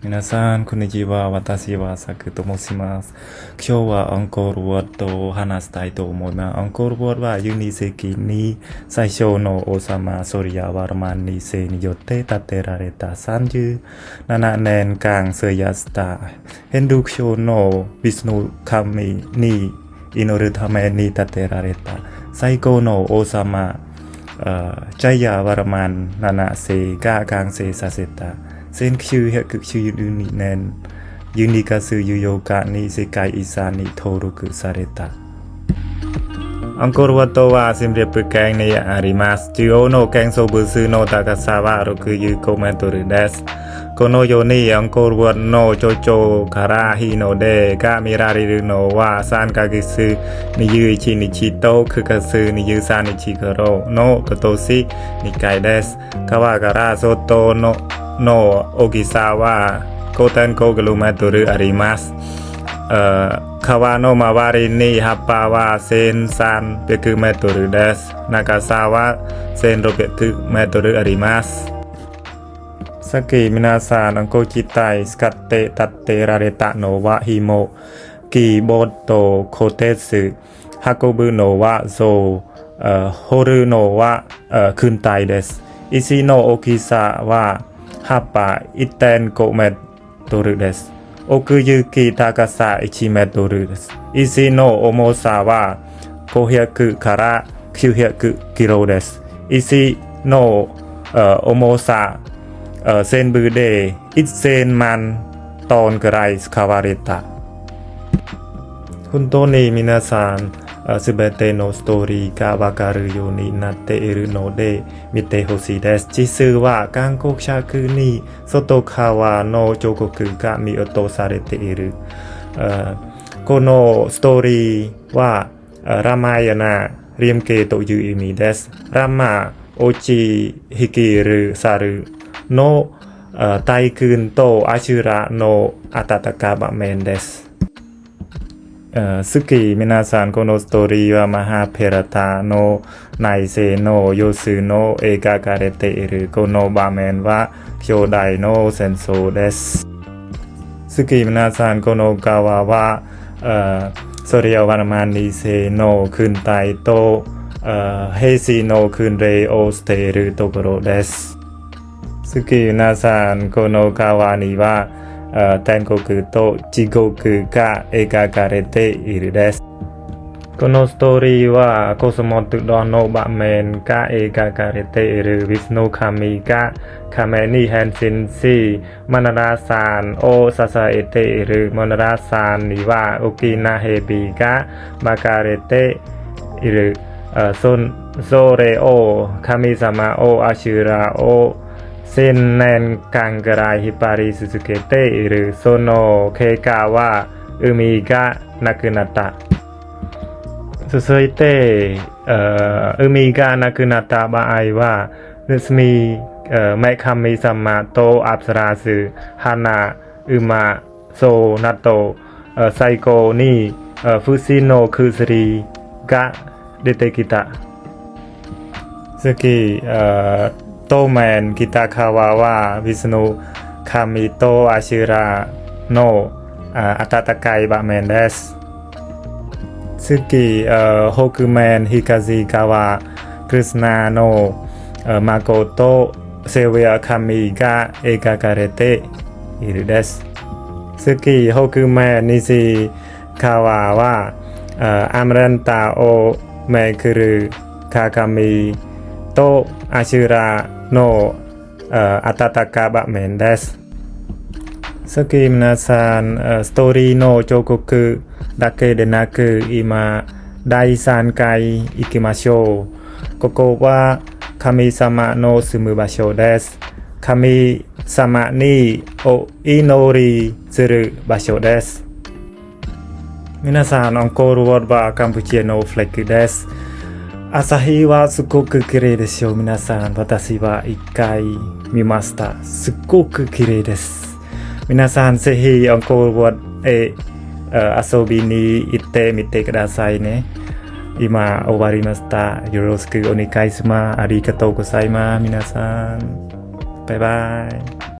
皆さん、こんにちは。私はサクと申します。今日はアンコールワットを話したいと思います。アンコールワットは12世紀に最初の王様ソリア・ワルマン2世によって建てられた37年間制やしたヒンドゥー教のビスヌ神に祈るために建てられた最高の王様ジャイア・ワルマン7世が完成させた1992年12月14日に世界遺産に登録された。アンコールワットはシンプル県にあります。中央の建築物の高さは65メートルです。このようにアンコールワットの頂上から日の出が見られるのは3ヶ月21日と9月23日頃の今年2回です。川から外の大きさは 5.5km あります。川の周りに葉っぱは 1300m です。長さは 1600m あります。さっき皆さんご自体使って建てられたのは紐、キーボード、鋼鉄、運ぶのは象、掘るのは軍隊です。石の大きさは葉っぱ 1.5 メートルです。奥行き高さ1メートルです。石の重さは500から900キロです。石の重さ全部で1000万トンくらい使われた。本当に皆さんすべてのストーリーがわかるようになっているので見てほしいです。実は韓国尺に外側の彫刻が見落とされている。このストーリーはラマヤナ、リムケという意味です。ラマ、落ち引きる猿の大群とアシュラの温か場面です。好き皆さんこのストーリーはマハペラタの内政の様子の描かれている。この場面は兄弟の戦争です。好き皆さんこの川はソリア・ワルマン2世の軍隊と兵士の訓練をしているところです。好き皆さんこの川には天国と地獄が描かれているです。このストーリーはコスモトドの場面が描かれている。ビスヌ神が亀に変身しマナラ山を支えている。マナラ山には大きな蛇が巻かれている。それを神様をアシュラを1000年間くらい引っ張り続けている。その結果は海がなくなった。続いて海がなくなった場合は盗み女神様とアプサラス、花、馬、象など最高に不死の薬が出てきた。次当面北側はビスヌ神とアシュラの温かい場面です。次北面東側クリスナの孫とセウィア神が描かれているです。次北面西側はアムランタをめくる鏡とアシュラの温か場面です。次皆さんストーリーの彫刻だけでなく今第3回行きましょう。ここは神様の住む場所です。神様にお祈りする場所です。皆さんアンコールワットはカンボジアのフレッグです。朝日はすごく綺麗ですよ。皆さん私は1回見ました。すごく綺麗です。皆さんぜひアンコールワットへ遊びに行ってみてくださいね。今終わりました。よろしくお願いします。ありがとうございます。皆さんバイバイ。